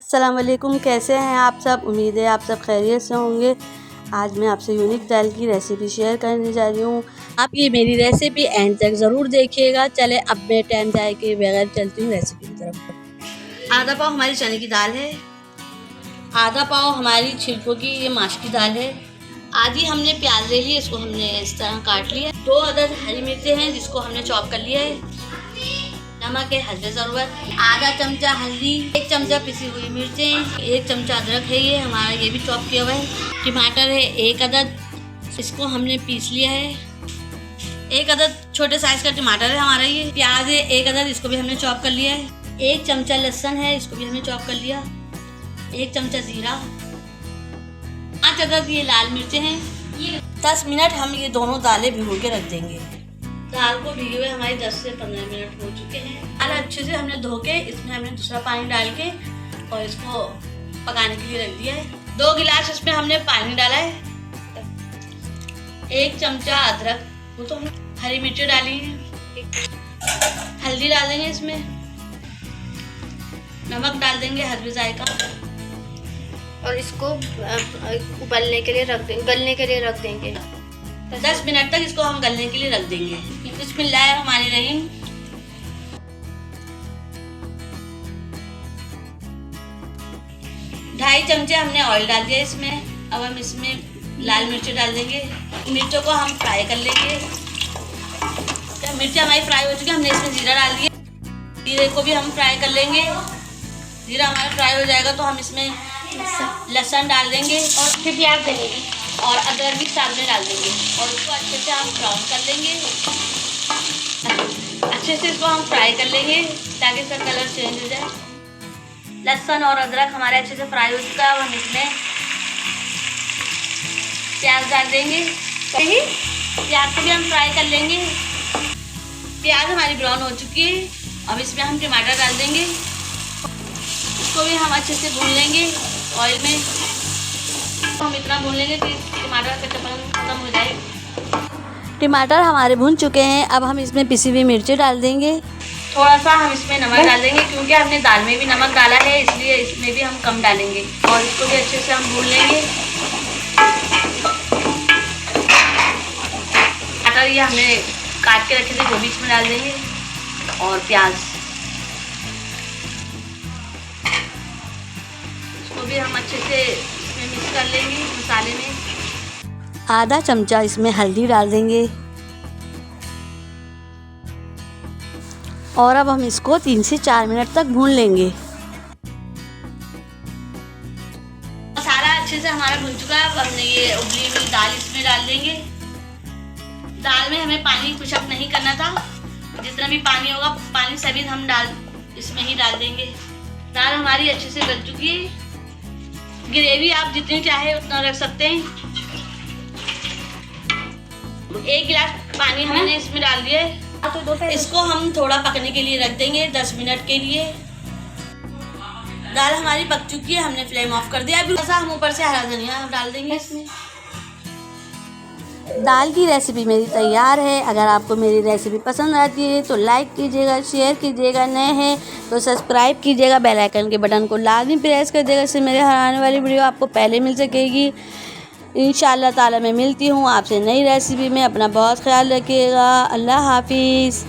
अस्सलाम वालेकुम, कैसे हैं आप सब। उम्मीद है आप सब खैरियत से होंगे। आज मैं आपसे यूनिक दाल की रेसिपी शेयर करने जा रही हूँ। आप ये मेरी रेसिपी एंड तक ज़रूर देखिएगा। चले अब मैं टाइम जाए के बगैर चलती हूँ रेसिपी की तरफ। आधा पाव हमारी चने की दाल है, आधा पाव हमारी छिलकों की ये माश की दाल है, आधी हमने प्याज ले ली, इसको हमने इस तरह काट लिया। 2 अदद हरी मिर्चें हैं जिसको हमने चॉप कर लिया है। नमक है हल्दी ज़रूरत, आधा चमचा हल्दी, 1 चमचा पिसी हुई मिर्चें, 1 चमचा अदरक है ये हमारा, ये भी चॉप किया हुआ है। टमाटर है 1 अदद, इसको हमने पीस लिया है। 1 अदद छोटे साइज का टमाटर है हमारा ये। प्याज है 1 अदद, इसको भी हमने चॉप कर लिया है। 1 चमचा लहसुन है, इसको भी हमने चॉप कर लिया। 1 चमचा जीरा, 5 अदद ये लाल मिर्चें हैं। 10 मिनट हम ये दोनों दालें भिगो के रख देंगे। दाल को भिगे हुए हमारे 10 से 15 मिनट हो चुके हैं। दाल अच्छे से हमने धो के इसमें हमने दूसरा पानी डाल के और इसको पकाने के लिए रख दिया है। 2 गिलास इसमें हमने पानी डाला है। 1 चमचा अदरक, वो तो हमने हरी मिर्ची डाली है। हल्दी डाल देंगे इसमें, नमक डाल देंगे हस्बे जायका और इसको उबलने के लिए रख देंगे। 10 मिनट तक इसको हम गलने के लिए रख देंगे। बिस्मिल्लाहिर्रहमानिर्रहीम। ढाई चमचे हमने ऑयल डाल दिया इसमें। अब हम इसमें लाल मिर्च डाल देंगे। मिर्चों को हम फ्राई कर लेंगे। जब मिर्ची हमारी फ्राई हो चुकी है, हमने इसमें जीरा डाल दिया। जीरे को भी हम फ्राई कर लेंगे। जीरा हमारा फ्राई हो जाएगा तो हम इसमें लहसुन डाल देंगे और फिर प्याज डालेंगे और अदरक भी साथ में डाल देंगे और इसको अच्छे से हम ब्राउन कर लेंगे। अच्छे से इसको हम फ्राई कर लेंगे ताकि इसका कलर चेंज हो जाए। लहसुन और अदरक हमारे अच्छे से फ्राई हो चुका है। अब हम इसमें प्याज डाल देंगे। प्याज को भी हम फ्राई कर लेंगे। प्याज हमारी ब्राउन हो चुकी है। अब इसमें हम टमाटर डाल देंगे। इसको भी हम अच्छे से भून लेंगे ऑयल में। हम इतना भून लेंगे कि टमाटर का कच्चापन खत्म हो जाए। टमाटर हमारे भून चुके हैं। अब हम इसमें पिसी हुई मिर्ची डाल देंगे। थोड़ा सा हम इसमें नमक डाल देंगे क्योंकि हमने दाल में भी नमक डाला है, इसलिए इसमें भी हम कम डालेंगे और इसको भी अच्छे से हम भून लेंगे। टमाटर ये हमने काट के रखे थे वो भी इसमें डाल देंगे और प्याज, इसको भी हम अच्छे से मिक्स कर लेंगे मसाले में। आधा चमचा इसमें हल्दी डाल देंगे और अब हम इसको 3 से 4 मिनट तक भून लेंगे। मसाला अच्छे से हमारा भून चुका है। अब हमने ये उबली हुई दाल इसमें डाल देंगे। दाल में हमें पानी पुशअप नहीं करना था। जितना भी पानी होगा पानी सभी हम इसमें ही डाल देंगे। दाल हमारी अच्छे से गल चुकी है। ग्रेवी आप जितनी चाहे उतना रख सकते हैं। 1 गिलास पानी हमने इसमें डाल दिया है। इसको हम थोड़ा पकने के लिए रख देंगे 10 मिनट के लिए। दाल हमारी पक चुकी है, हमने फ्लेम ऑफ कर दिया। अभी थोड़ा सा हम ऊपर से हरा धनिया डाल देंगे इसमें। दाल की रेसिपी मेरी तैयार है। अगर आपको मेरी रेसिपी पसंद आती है तो लाइक कीजिएगा, शेयर कीजिएगा, नए हैं तो सब्सक्राइब कीजिएगा, बेल आइकन के बटन को लाजमी प्रेस कर देगा, इससे मेरे हर आने वाली वीडियो आपको पहले मिल सकेगी। इंशाअल्लाह ताला मैं मिलती हूँ आपसे नई रेसिपी में। अपना बहुत ख्याल रखिएगा। अल्लाह हाफिज़।